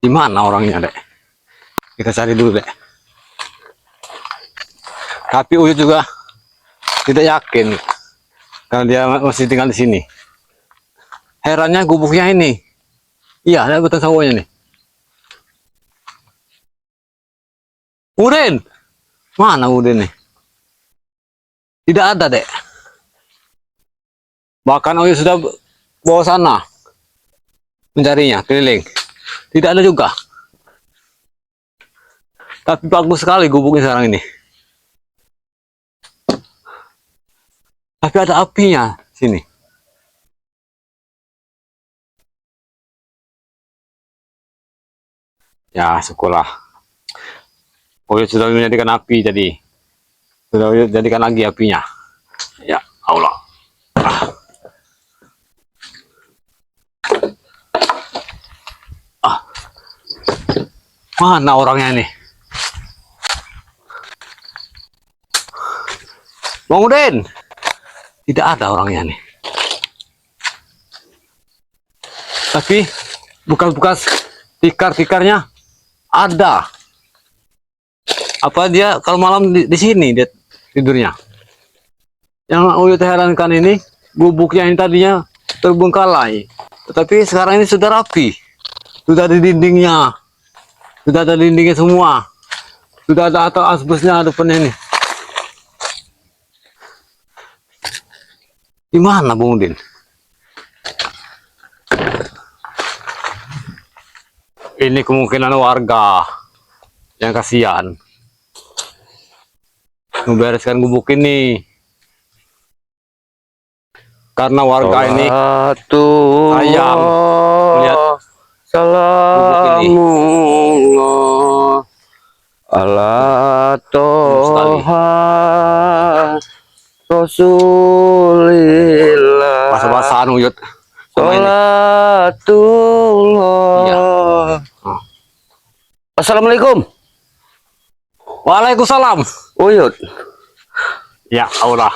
Di mana orangnya, Dek? Kita cari dulu, Dek. Tapi Uyut juga tidak yakin karena dia masih tinggal di sini. Herannya gubuknya ini. Iya, ada betul sawahnya nih. Udin, mana Udin nih? Tidak ada, Dek. Bahkan Uyut sudah bawa sana mencarinya keliling. Tidak ada juga. Tapi bagus sekali gubuknya sekarang ini. Tapi ada apinya sini. Ya, syukurlah. Uyut sudah menjadikan api jadi. Sudah Uyut jadikan lagi apinya. Ya, Allah. Mana orangnya nih? Bang Udin. Tidak ada orangnya nih. Tapi bekas-bekas tikar-tikarnya ada. Apa dia kalau malam di sini dia tidurnya? Yang Uyut herankan ini, gubuknya ini tadinya terbengkalai, tetapi sekarang ini sudah rapi. Sudah ada dindingnya. Sudah ada dindingnya semua. Sudah ada atau asbesnya depannya ini. Di mana Bung Udin? Ini kemungkinan warga yang kasihan membereskan gubuk ini. Karena warga ini sayang melihat Salamullah ala toha Rasulillah. Basah-basahan Uyut. Salatullah. Iya. Assalamualaikum. Waalaikumsalam. Uyut. Ya Allah.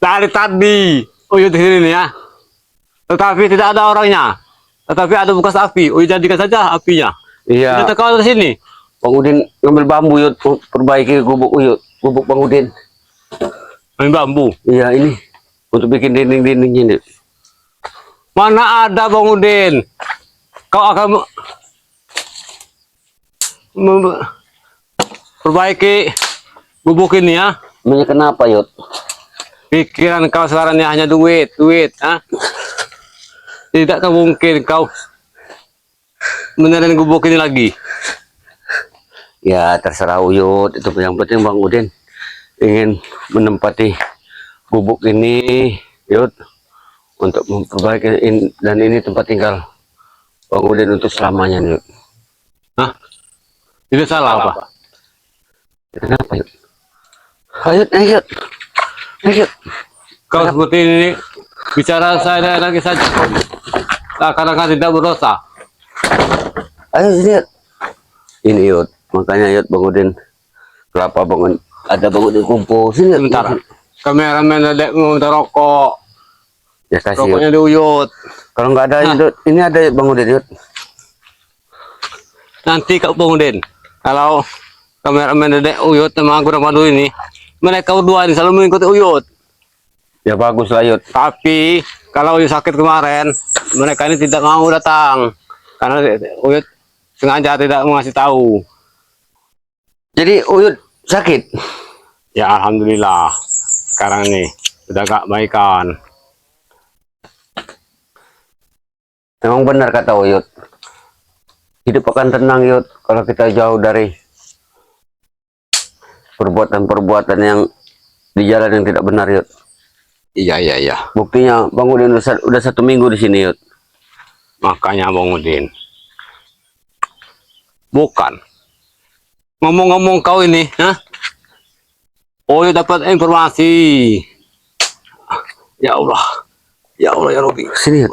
Dari tadi Uyut di sini nih ya. Tetapi tidak ada orangnya. Tetapi ada bekas api. Uyut jadikan saja apinya. Iya. Kita kau di sini. Bang Udin ngambil bambu Uyut, perbaiki gubuk Uyut, gubuk Bang Udin. Main bambu. Iya ini untuk bikin dinding-dindingnya ini. Mana ada Bang Udin? Kau akan perbaiki gubuk ini ya? Namanya kenapa Yud? Pikiran kau sekarang ini hanya duit, ah? Tidak mungkin kau menelan gubuk ini lagi. Ya terserah Uyut, itu yang penting Bang Udin ingin menempati gubuk ini Yud untuk memperbaiki dan ini tempat tinggal Bang Udin untuk selamanya Yud. Hah? Tidak salah apa? Kenapa Yud? Ayo, ayo, ayo. Kau seperti ini bicara saya lagi saja. Seakan-akan tidak berdosa. Ayo lihat. Ini Yud, makanya Yud Bang Udin. Kenapa Bang ada Bang Udin kumpul sini? Sebentar. Kameramen Dedek mau minta rokok. Ya kasih Rokoknya Yud. di Uyut. Kalau nggak ada Yud, ini ada Bang Udin Yud. Nanti Kak Bang Udin, kalau kameramen Dedek Uyut sama Guru Madu ini, mereka berdua ini selalu mengikuti Uyut. Ya bagus lah Yud. Tapi kalau Uyut sakit kemarin, mereka ini tidak mau datang karena Uyut sengaja tidak mengasih tahu. Jadi Uyut sakit. Ya alhamdulillah sekarang ini sudah gak baikan. Memang benar kata Uyut. Hidup akan tenang Yud kalau kita jauh dari perbuatan-perbuatan yang di jalan yang tidak benar Yud. Iya. Buktinya Bang Udin udah 1 minggu di sini Yud. Makanya Bang Udin. Bukan. Ngomong-ngomong kau ini, hah? Oh, dapat informasi. Ya Allah. Ya Allah ya Robi. Sini Yud.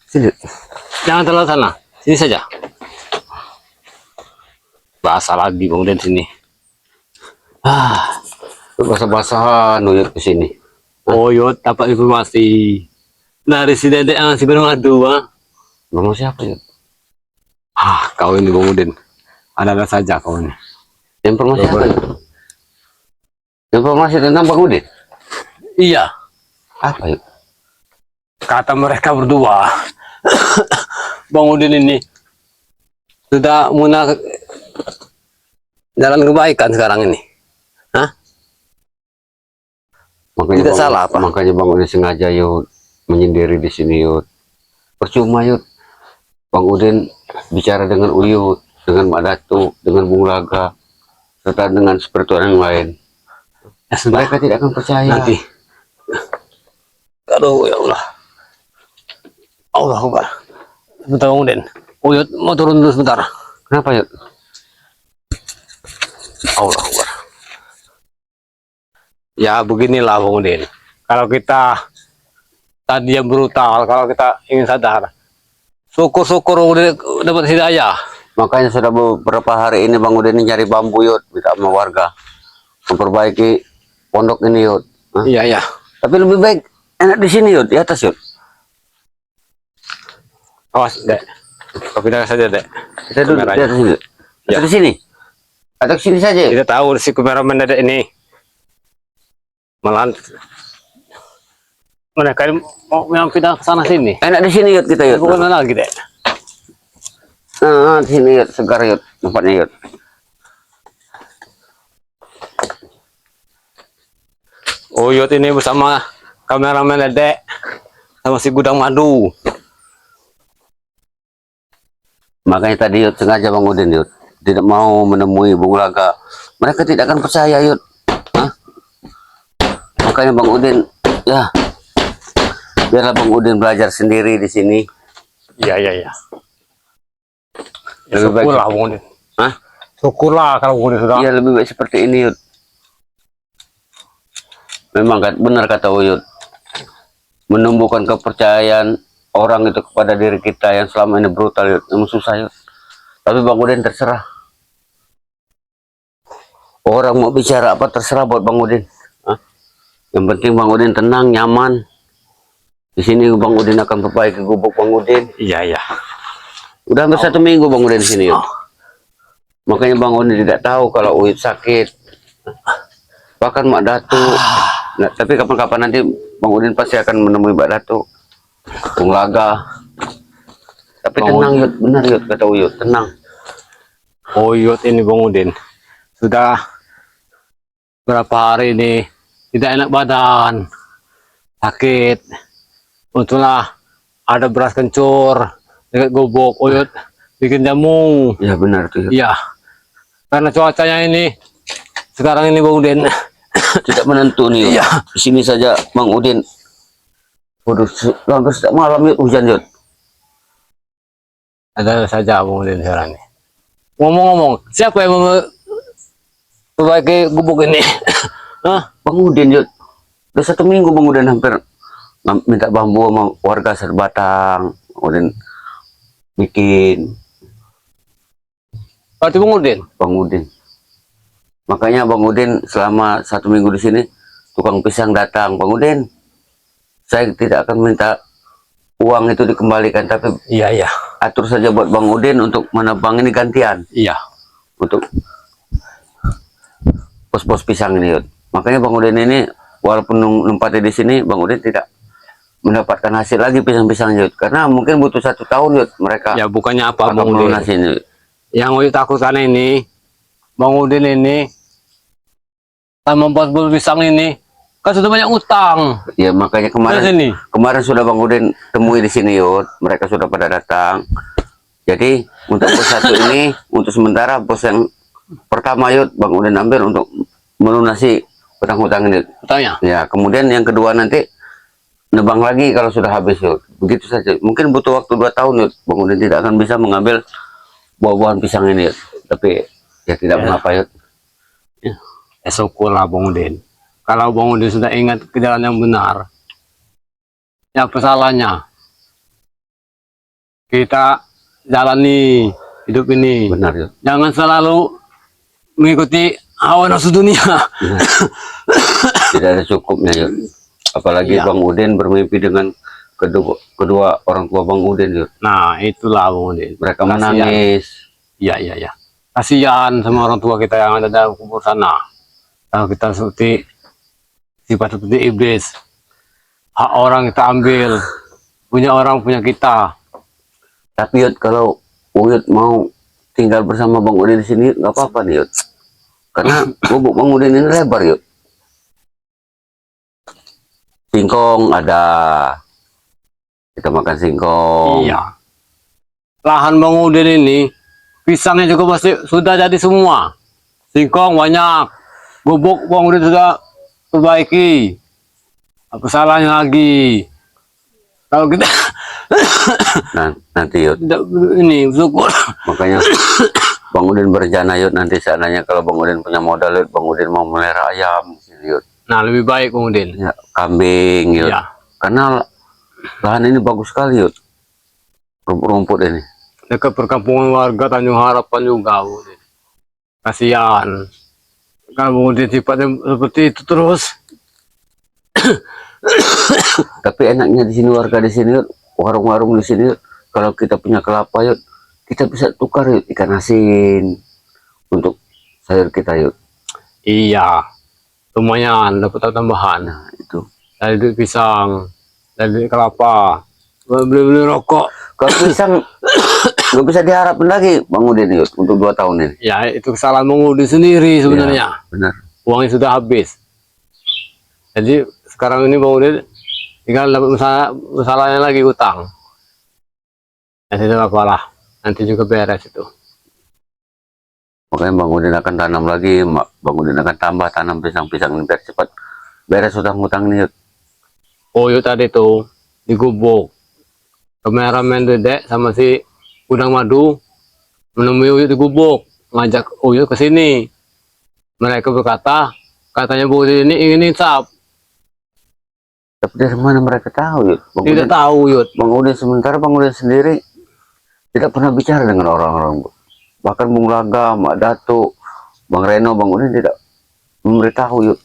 Sini Yud. Jangan terlalu sana. Sini saja. Basah lagi Bang Udin sini. Basah-basahan Yud ke sini. Oh, Yud dapat informasi dari si Dedek yang si Bernardo, ah. Nama siapa Yud? Kau ini Bang Udin. Ada saja kau ini. Informasi apa? Yud? Informasi tentang Bang Udin? Iya. Apa yuk? Kata mereka berdua, Bang Udin ini sudah mulai jalan kebaikan sekarang ini. Hah? Makanya Tidak salah apa? Makanya Bang Udin sengaja yuk menyendiri di sini yuk. Percuma yuk. Bang Udin bicara dengan Uyut, dengan Mak Datu, dengan Bung Laga, serta dengan spiritual yang lain. Ya sudah. Mereka tidak akan percaya. Nanti. Aduh ya Allah. Allah Akbar. Sebentar Bang Udin. Uyut mau turun dulu sebentar. Kenapa yuk? Allah Akbar. Ya beginilah Bang Udin. Kalau kita tadi yang brutal, kalau kita ingin sadar, syukur-syukur udah dapat hidayah. Makanya sudah beberapa hari ini Bang Udin ini nyari bambu yuk, minta sama warga memperbaiki pondok ini yuk. Hah? Iya ya. Tapi lebih baik enak di sini yuk, di atas yuk. Awas dek. Kau pindah saja dek. Kita duduk di Kameranya. atas sini. Ya. Atau di sini? Atau ke sini saja yuk? Kita tahu si kameramen dek ini. Malahan mereka ini mau yang pindah ke sana sini. Enak di sini yuk kita yuk. Bukan lagi dek. Nah, di sini yuk, segar yuk, tempatnya yuk. Uyut ini bersama kameramen dek sama si gudang madu. Makanya tadi yuk sengaja Bang Udin yuk tidak mau menemui Bung Laga. Mereka tidak akan percaya yuk. Hah? Makanya Bang Udin ya biarlah Bang Udin belajar sendiri di sini. Iya iya iya. Ya, Lebih baik. syukurlah Bang Udin. Hah? Syukurlah kalau Bang Udin sudah. Iya lebih baik seperti ini yuk. Memang benar kata Uyut. Menumbuhkan kepercayaan orang itu kepada diri kita yang selama ini brutal yuk. Memang susah yuk. Tapi Bang Udin terserah. Orang mau bicara apa terserah buat Bang Udin. Hah? Yang penting Bang Udin tenang, nyaman. Di sini Bang Udin akan perbaiki gubuk Bang Udin. Iya iya. Udah hampir 1 minggu Bang Udin di sini yuk. Makanya Bang Udin tidak tahu kalau Uyut sakit. Bahkan Mak Datu. Nah, tapi kapan-kapan nanti Bang Udin pasti akan menemui Mbak Datu, Bung Laga. Tapi Bang tenang yuk, benar yuk kata Uyut, tenang. Uyut ini Bang Udin sudah berapa hari ini tidak enak badan, sakit. Untunglah ada beras kencur dekat gubuk. Uyut bikin jamu. Ya benar tuh. Yut. Iya. Karena cuacanya ini sekarang ini Bang Udin Tidak menentu nih. Yut. Iya. Di sini saja Bang Udin. Waduh, hampir setiap malam yuk hujan yuk. ada saja Bang Udin sekarang ini. Ngomong-ngomong, siapa yang memperbaiki gubuk ini? Hah? Bang Udin yuk. Udah 1 minggu Bang Udin hampir minta bambu sama warga Serbatang. Bang Udin bikin. Berarti Bang Udin? Bang Udin. Makanya Bang Udin selama 1 minggu di sini tukang pisang datang. Bang Udin, saya tidak akan minta uang itu dikembalikan, tapi Iya iya. atur saja buat Bang Udin untuk menebang ini gantian Iya. untuk pos-pos pisang ini. Yud. Makanya Bang Udin ini walaupun nempati di sini, Bang Udin tidak mendapatkan hasil lagi pisang-pisang Yud, karena mungkin butuh 1 tahun Yud mereka. Ya bukannya apa akan Bang Udin. melunasi ini. Yang Uyut takutkan ini, Bang Udin ini, sama membuat bulu pisang ini, kan sudah banyak utang. Ya makanya Sini. kemarin sudah Bang Udin temui di sini Yud, mereka sudah pada datang. Jadi untuk pos 1 ini untuk sementara pos yang pertama Yud Bang Udin ambil untuk melunasi hutang-hutang ini. Utangnya. Ya kemudian yang kedua nanti nebang lagi kalau sudah habis Yud. Begitu saja. Mungkin butuh waktu 2 tahun Yud. Bang Udin tidak akan bisa mengambil buah-buahan pisang ini Yud. Tapi ya tidak mengapa Yud. Ya syukurlah Bang Udin. Kalau Bang Udin sudah ingat ke jalan yang benar, ya apa salahnya kita jalani hidup ini. Benar Yud. Jangan selalu mengikuti hawa nafsu dunia. Tidak ada cukupnya Yud. Apalagi Iya. Bang Udin bermimpi dengan kedua orang tua Bang Udin Yud. Nah, itulah Bang Udin. Mereka Kasihan. menangis. Iya, iya, iya. Kasihan sama orang tua kita yang ada dalam kubur sana. Kalau kita seperti sifat seperti iblis, hak orang kita ambil, punya orang punya kita. Tapi Yud, kalau Uyut mau tinggal bersama Bang Udin di sini nggak apa-apa nih Yud. Karena gubuk Bang Udin ini lebar Yud. Singkong ada, kita makan singkong. Iya. Lahan Bang Udin ini, pisangnya juga pasti sudah jadi semua. Singkong banyak, gubuk Bang Udin sudah perbaiki. Apa salahnya lagi? Kalau kita Nah, nanti Yud, ini syukur. makanya Bang Udin berencana Yud, nanti seandainya kalau Bang Udin punya modal Yud, Bang Udin mau melihara ayam Yud. Nah, lebih baik Bang Udin. Ya, kambing Yud. Ya. Karena lahan ini bagus sekali Yud. Rumput-rumput ini. Dekat perkampungan warga Tanjung Harapan juga Bang Udin. Kasihan. Kalau Bang Udin sifatnya seperti itu terus. Tapi enaknya di sini warga di sini Yud, warung-warung di sini Yud, kalau kita punya kelapa Yud, kita bisa tukar Yud ikan asin untuk sayur kita Yud. Iya. Lumayan dapat tambahan. Nah, itu. Dari duit pisang, dari duit kelapa, beli-beli rokok. Kalau pisang nggak bisa diharapin lagi Bang Udin Yud untuk 2 tahun ini. Ya, itu kesalahan Bang Udin sendiri sebenarnya. Ya, benar. Uangnya sudah habis. Jadi sekarang ini Bang Udin tinggal dapat masalahnya lagi utang. Nanti itu apalah, nanti juga beres itu. Makanya Bang Udin akan tanam lagi, Bang Udin akan tambah tanam pisang-pisang biar cepat beres utang-utang nih Yud. Oh, yuk tadi tuh di gubuk. Kameramen Dedek sama si Udang Madu menemui Uyut di gubuk, ngajak Uyut ke sini. Mereka berkata, katanya Bu Udin ini ingin insaf. Tapi dari mana mereka tahu Yud? Bang Tidak Udin, tahu Uyut. Bang Udin sementara Bang Udin sendiri tidak pernah bicara dengan orang-orang. Bahkan Bung Laga, Mak Datuk, Bang Reno, Bang Udin tidak memberitahu Yud.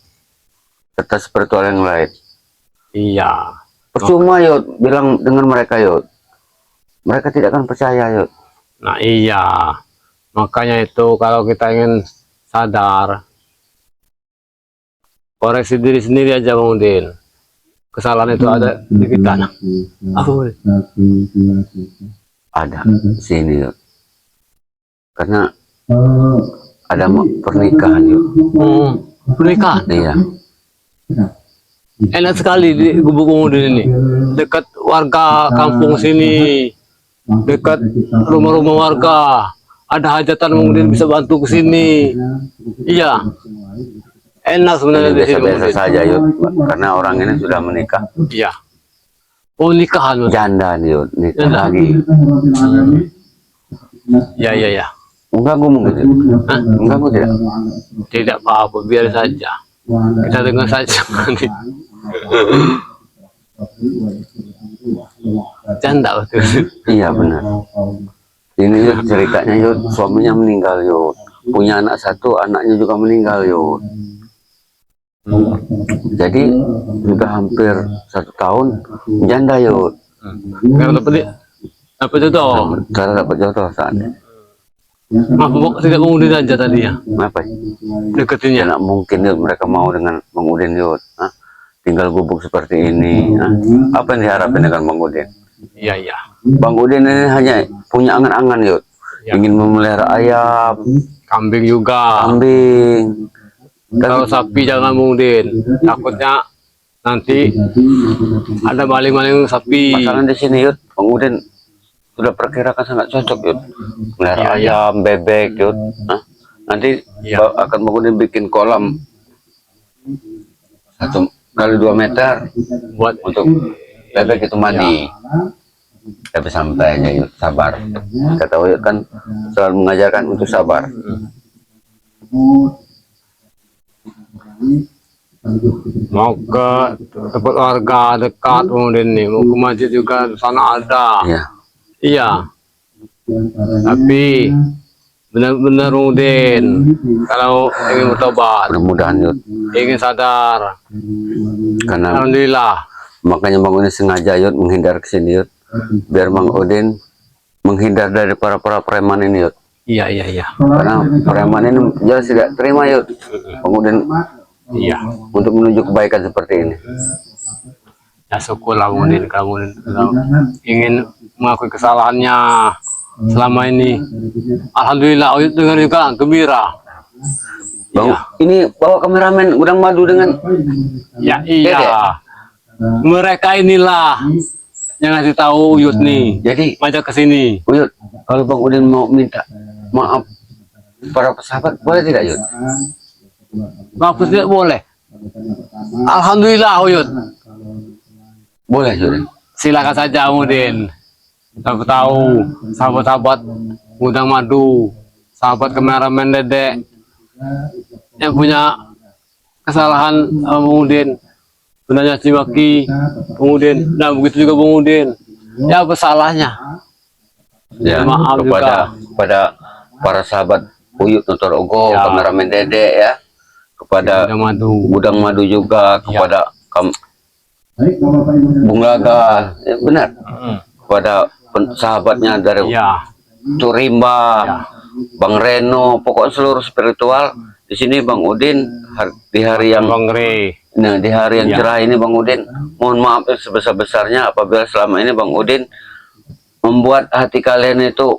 Serta spiritual yang lain. Iya. Percuma Yud bilang dengan mereka Yud. Mereka tidak akan percaya Yud. Nah iya. Makanya itu kalau kita ingin sadar, koreksi diri sendiri aja Bang Udin. Kesalahan itu ada di kita. Nah. Ada di sini Yud. Karena ada pernikahan Yud. Pernikahan. Iya. Enak sekali di gubuk Bang Udin ini. Dekat warga kampung sini. Dekat rumah-rumah warga. Ada hajatan Bang Udin bisa bantu ke sini. Iya. Enak sebenarnya di sini. Biasa-biasa saja Yud. Karena orang ini sudah menikah. Iya. Oh, nikahan Mas. Janda nih Yud. Nikah Janda. lagi. Ya, ya, ya. Mengganggu mungkin Yud. Hah? Mengganggu tidak? Tidak apa-apa, biar saja. Kita dengar saja. Canda betul. Iya benar. Ini Yud, ceritanya Yud, suaminya meninggal Yud. Punya anak 1, anaknya juga meninggal Yud. Jadi sudah hampir 1 tahun janda Yud. Kalau dapat jodoh. Cara dapat jodoh saat ini. Maaf, tidak Bang Udin aja tadi ya. Apa? Deketinnya. Ya, nggak mungkin Yud mereka mau dengan Bang Udin Yud. Hah? Tinggal gubuk seperti ini. Hah? Apa yang diharapkan dengan Bang Udin? Iya, iya. Bang Udin ini hanya punya angan-angan Yud. Ya. Ingin memelihara ayam, Kambing juga. kambing. Kalau sapi jangan Bang Udin. Takutnya nanti ada maling-maling sapi. Masalah di sini Yud, Bang Udin sudah perkirakan sangat cocok Yud. Melihara Iya, ayam, bebek Yud. Hah? Nanti Iya. akan Bang Udin bikin kolam 1 kali 2 meter Buat untuk bebek itu mandi. Tapi sampai aja Yud, sabar. Kata Yud kan selalu mengajarkan untuk sabar. mau ke tempat warga dekat Bang Udin nih. Mau ke masjid juga di sana ada. Iya. Iya. Tapi benar-benar Bang Udin kalau ingin bertobat, Mudah-mudahan Yud. ingin sadar, Karena alhamdulillah Makanya Bang Udin sengaja Yud menghindar ke sini Yud, biar Bang Udin menghindar dari para preman ini Yud. Iya, iya, iya. Karena preman ini jelas tidak terima Yud, Bang Udin Iya. untuk menuju kebaikan seperti ini. Ya syukurlah Bang Udin kalau ingin mengakui kesalahannya selama ini. Alhamdulillah Uyut dengar juga gembira. Bang, Iya. ini bawa kameramen Gudang Madu dengan Ya iya. Dede. Mereka inilah yang ngasih tahu Uyut nih. Jadi Ngajak ke sini. Uyut, kalau Bang Udin mau minta maaf para sahabat boleh tidak Yud? Maaf tidak boleh. Alhamdulillah Uyut. Boleh Yud. Silakan saja Udin. Aku tahu sahabat-sahabat Gudang Madu, sahabat kameramen Dedek yang punya kesalahan sama Bang Udin, sebenarnya Cimaki Bang Udin, nah begitu juga Bang Udin. Ya bersalahnya. Ya, Maaf kepada para sahabat Uyut Notorogo, Ya. kameramen Dedek ya, kepada Gudang Madu. Gudang Madu juga, kepada Bung Laga, ya, benar, kepada sahabatnya dari Ya, Turimba, Bang Reno, pokoknya seluruh spiritual di sini Bang Udin di hari yang Bang Re. di hari yang Ya. cerah ini Bang Udin mohon maaf sebesar-besarnya apabila selama ini Bang Udin membuat hati kalian itu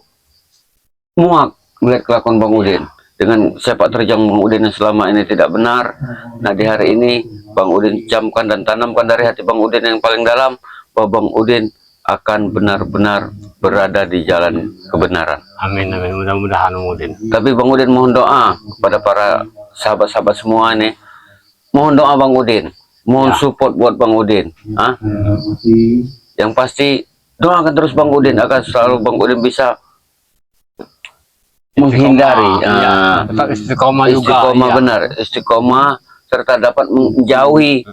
muak melihat kelakuan Bang Udin dengan sepak terjang Bang Udin yang selama ini tidak benar. Nah di hari ini Bang Udin camkan dan tanamkan dari hati Bang Udin yang paling dalam bahwa Bang Udin akan benar-benar berada di jalan kebenaran. Amin, amin. Mudah-mudahan Bang Udin. Tapi Bang Udin mohon doa kepada para sahabat-sahabat semua nih. Mohon doa Bang Udin, mohon support buat Bang Udin. Yang pasti doakan terus Bang Udin agar selalu Bang Udin bisa menghindari, Tetap istiqomah juga. istiqomah ya. benar, istiqomah serta dapat menjauhi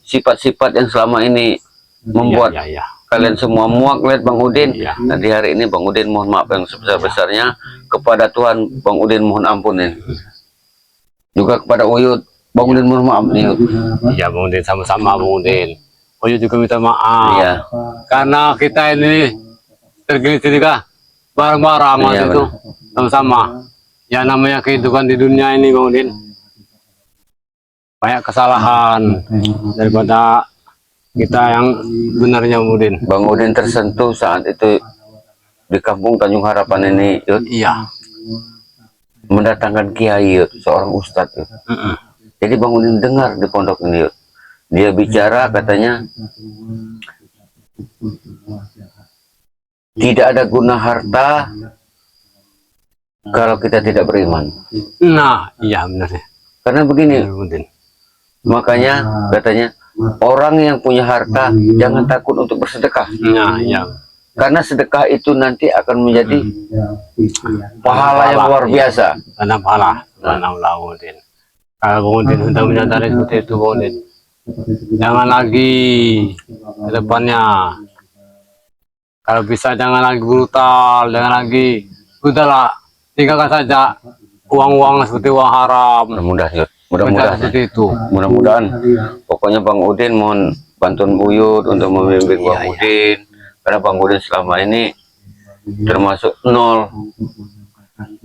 sifat-sifat yang selama ini membuat Ya, ya, ya. kalian semua muak lihat Bang Udin. Iya. Nah di hari ini Bang Udin mohon maaf yang sebesar-besarnya kepada Tuhan. Bang Udin mohon ampunin juga kepada Uyut. Bang Udin mohon maaf nih Uyut. Iya Bang Udin, sama-sama Bang Udin. Uyut juga minta maaf. Iya. Karena kita ini tergelincir juga bareng-bareng waktu Iya, itu sama-sama. Ya namanya kehidupan di dunia ini Bang Udin. Banyak kesalahan daripada kita yang benarnya Bang Udin. Bang Udin tersentuh saat itu di kampung Tanjung Harapan ini Yud, Iya. mendatangkan kiai Yud, seorang ustadz Yud. Jadi Bang Udin dengar di pondok ini Yud. Dia bicara katanya tidak ada guna harta kalau kita tidak beriman. Nah, iya benar ya. Karena begini, Bang Udin. makanya katanya orang yang punya harta jangan takut untuk bersedekah. Nah, iya. Karena sedekah itu nanti akan menjadi pahala yang luar biasa. Karena pahala. Karena Bang Udin. Kalau Bang Udin sudah menyadari seperti itu Bang Udin, jangan lagi ke depannya. Kalau bisa jangan lagi brutal, jangan lagi, udahlah tinggalkan saja uang-uang seperti uang haram. Mudah-mudahan, Yud. Mudah Mudah-mudahan, seperti itu. mudah-mudahan. Pokoknya Bang Udin mohon bantuan Uyut untuk membimbing Bang Udin. Karena Bang Udin selama ini termasuk nol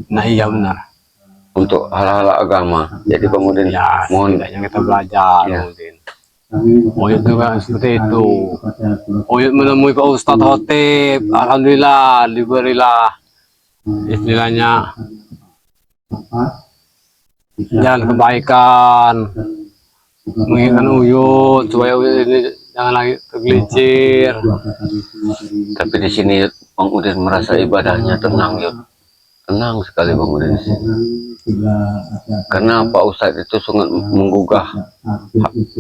Nah iya benar. untuk hal-hal agama. Jadi Bang Udin Ya, mohon setidaknya kita belajar Ya. Bang Udin. Uyut juga seperti itu. Uyut menemui Pak Ustadz Khotib, alhamdulillah diberilah istilahnya jalan kebaikan, mengingatkan Uyut supaya Uyut ini jangan lagi tergelincir. tapi di sini Yud, Bang Udin merasa ibadahnya tenang Yud. Tenang sekali Bang Udin di sini. Karena Pak Ustadz itu sangat menggugah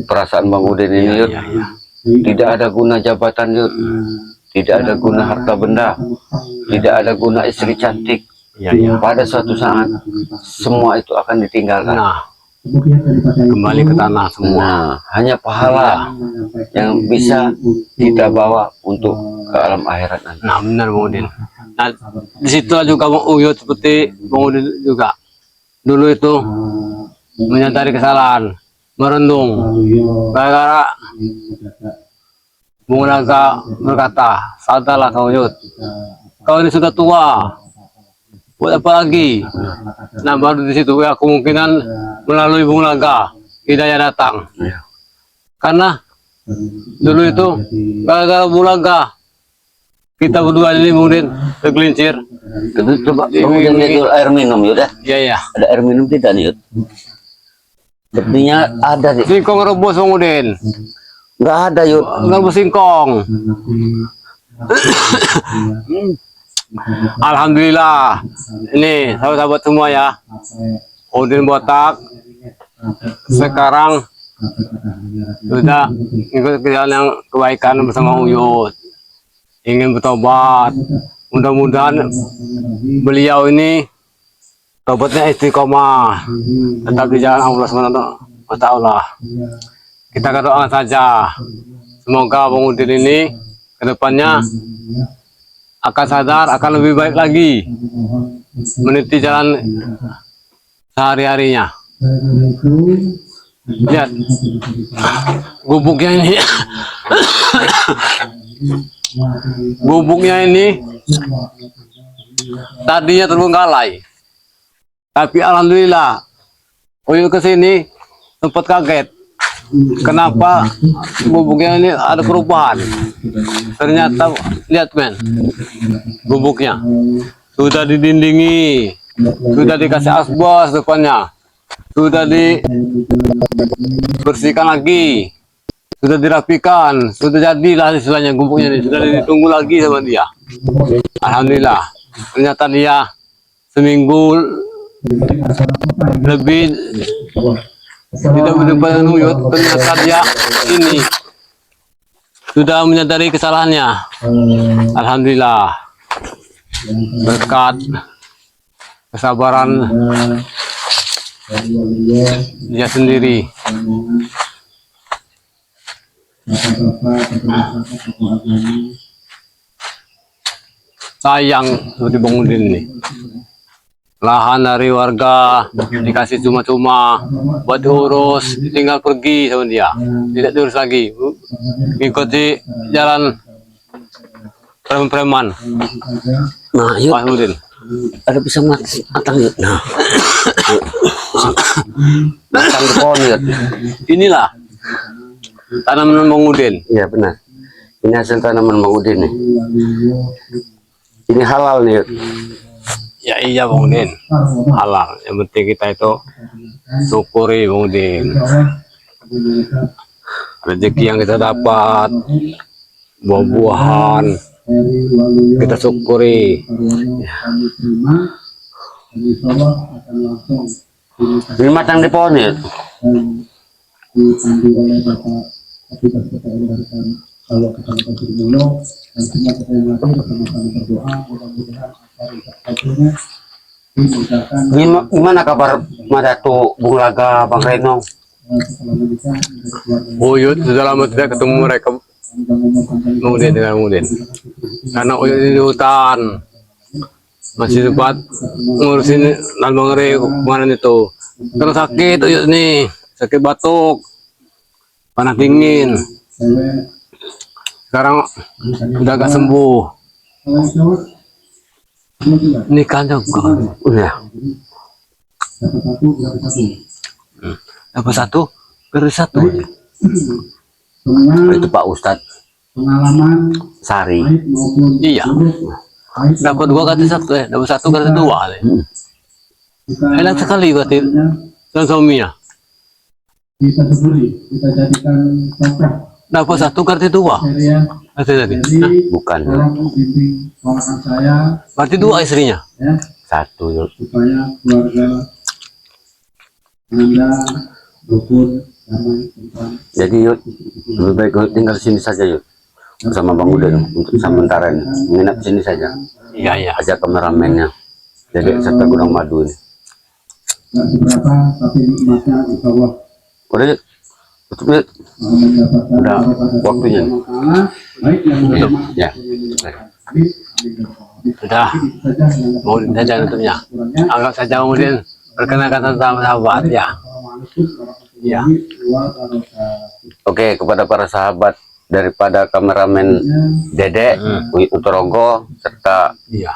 perasaan Bang Udin ini Yud. Ya, ya. Tidak ada guna jabatan Yud, tidak ada guna harta benda, tidak ada guna istri cantik. Ya, ya. Pada suatu saat semua itu akan ditinggalkan. Nah, kembali ke tanah semua. Nah, hanya pahala yang bisa kita bawa untuk ke alam akhirat nanti. Nah, benar Bang Udin. Nah, disitulah juga Bang Uyut seperti Bang Udin juga. Dulu itu menyadari kesalahan, merenung. Gara-gara Bung Naga berkata, sadarlah kau Yud, kau ini sudah tua, buat apa lagi? Nah baru di situ ya kemungkinan melalui Bung Naga Hidayah datang. Karena dulu itu gara-gara Bung Naga kita berdua ini kemudian tergelincir. Terus coba Bang Udin itu air minum Yud ya. Iya ya. Ada air minum tidak nih Yud? Sepertinya ada sih. Singkong rebus Bang Udin. Nggak ada Yud. Rebus singkong. Alhamdulillah. Ini sahabat-sahabat semua ya. Udin botak sekarang sudah ikut jalan yang kebaikan bersama Uyut. Ingin bertobat. Mudah-mudahan beliau ini tobatnya istiqomah, tetap di jalan Allah SWT. Kita doakan saja, semoga Bang Udin ini kedepannya akan sadar, akan lebih baik lagi meniti jalan sehari-harinya. Lihat gubuknya ini. Gubuknya ini tadinya terbengkalai, tapi alhamdulillah Uyut kesini sempat kaget. Kenapa gubuknya ini ada perubahan? Ternyata lihat men, gubuknya sudah didindingi, sudah dikasih asbes depannya, sudah dibersihkan lagi, sudah dirapikan, sudah jadilah istilahnya gubuknya ini, sudah ditunggu lagi sama dia. Alhamdulillah, ternyata dia seminggu lebih tidak berjumpa dengan Uyut, ternyata dia ini sudah menyadari kesalahannya. Alhamdulillah, berkat kesabaran dia sendiri. Sayang seperti Bang Udin ini, lahan dari warga dikasih cuma-cuma buat diurus, tinggal pergi sama dia, tidak diurus lagi, ikuti jalan preman-preman. Nah Yud, Bang Udin ada pisang matang Yud. Nah matang di pohon Yud. inilah tanaman Bang Udin. Iya benar. Ini hasil tanaman Bang Udin nih. Ini halal nih Yud. Ya iya Bang Udin, halal. Yang penting kita itu syukuri Bang Udin. Rezeki yang kita dapat, buah-buahan, kita syukuri. Ini matang di pohon Yud. Dipandu oleh Bapak Kapolres Kota Uluwatu kalau Kecamatan Sirmolo dan semua kita yang hadir bersama-sama berdoa mudah-mudahan agar hasilnya dimudahkan. Gimana kabar Madatu, Bung Laga, Bang Reno? Setelah menikah menjadi keluarga Uyut sudah lama tidak ketemu mereka Bang Udin dengan Bang Udin. Karena Uyut di hutan masih sempat ngurusin Bang kemarin itu. Terus sakit Uyut nih, sakit batuk, panas dingin. Sekarang udah agak sembuh. Nikah juga. Udah. Dapat satu, beri satu. Itu Pak Ustadz pengalaman Sari. baik maupun Iya. Dapat dua kali satu dapat satu kali dua. Enak sekali berarti dan suaminya. kita syukuri, kita jadikan contoh Dapat satu kali dua. area Berarti tadi. jadi Bukan. tolong bimbing ponakan saya Berarti dua istrinya. ya Satu Yud. supaya keluarga Anda rukun damai tentram. Jadi Yud, lebih baik Yud tinggal sini saja Yud. Bersama Bang Udin untuk sementara ini. Menginap sini saja. Iya iya. Ajak kameramennya. Jadi serta Gunung Madu ini. Nggak seberapa tapi nikmatnya insya Allah Udah Yud. Tutup Yud. mendapatkan Udah daripada waktunya. Allah Ta'ala, baik yang Tutup. menerima Ya. hadis, amin dan hadis. Sudah. Itu saja yang dapat Mau saja tutupnya. kurangnya. Anggap saja kemudian perkenalkan tentang sahabat ya. Assalamualaikum Ya. warahmatullahi wabarakatuh. Oke, kepada para sahabat daripada kameramen Dede Utorogo serta Iya.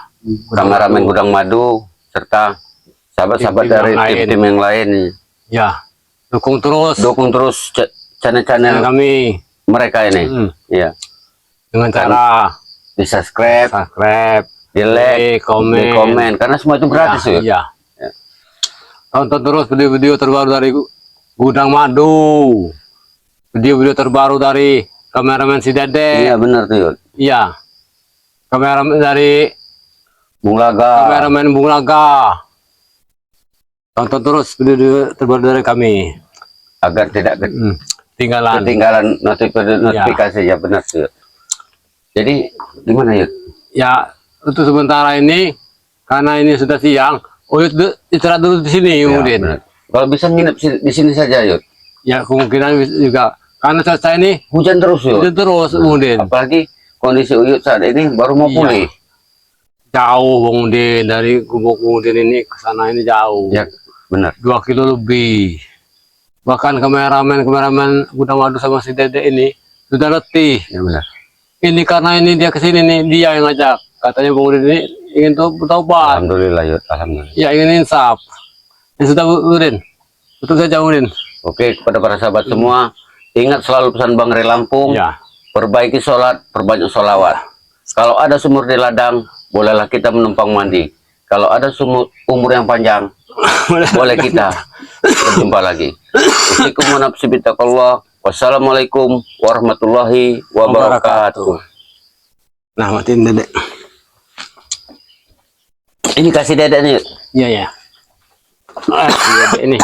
kameramen Gudang Madu serta sahabat-sahabat Tim-tim dari yang lain. tim-tim yang lain. Ya. Dukung terus Dukung terus channel-channel kami. mereka ini. Hmm. Iya. Dengan cara Di subscribe, subscribe, di like, di komen, karena semua itu gratis ya. Iya. Ya. Tonton terus video-video terbaru dari Gudang Madu. Video-video terbaru dari kameramen si Dede. Iya benar tuh Yud. Iya. Kameramen dari Bung Laga. kameramen Bung Laga. Tonton terus video terbaru dari kami. Agar tidak Tinggalan. ketinggalan notifikasi ya benar tuh Yud. Jadi gimana Yud? Ya, untuk sementara ini karena ini sudah siang, Uyut istirahat dulu di sini Ya, kemudian. benar. Kalau bisa nginep di sini saja Yud. Ya, kemungkinan juga karena selesai ini Hujan terus Yud. itu terus kemudian Apalagi kondisi Uyut saat ini baru mau Iya. pulih. jauh kemudian dari gubuk kemudian ini ke sana ini jauh. Ya benar. 2 kilo lebih. Bahkan kameramen Gudang Madu sama si Dede ini sudah letih. Ya benar. Ini karena ini dia kesini nih, dia yang ngajak. Katanya Bung Udin ini ingin bertobat. Alhamdulillah Yud. Alhamdulillah. Ya ingin insaf. Ya sudah Udin. Betul saja Udin. Oke, kepada para sahabat semua, ingat selalu pesan Bang Ray Lampung, Ya. perbaiki sholat, perbanyak sholawat. Kalau ada sumur di ladang, bolehlah kita menumpang mandi. Kalau ada umur yang panjang, boleh kita berjumpa lagi. Usikum wa nafsi bittaqallah. Wassalamualaikum warahmatullahi wabarakatuh. Nah, matiin Dede. Ini kasih Dede nih. Iya ya. Dede ini.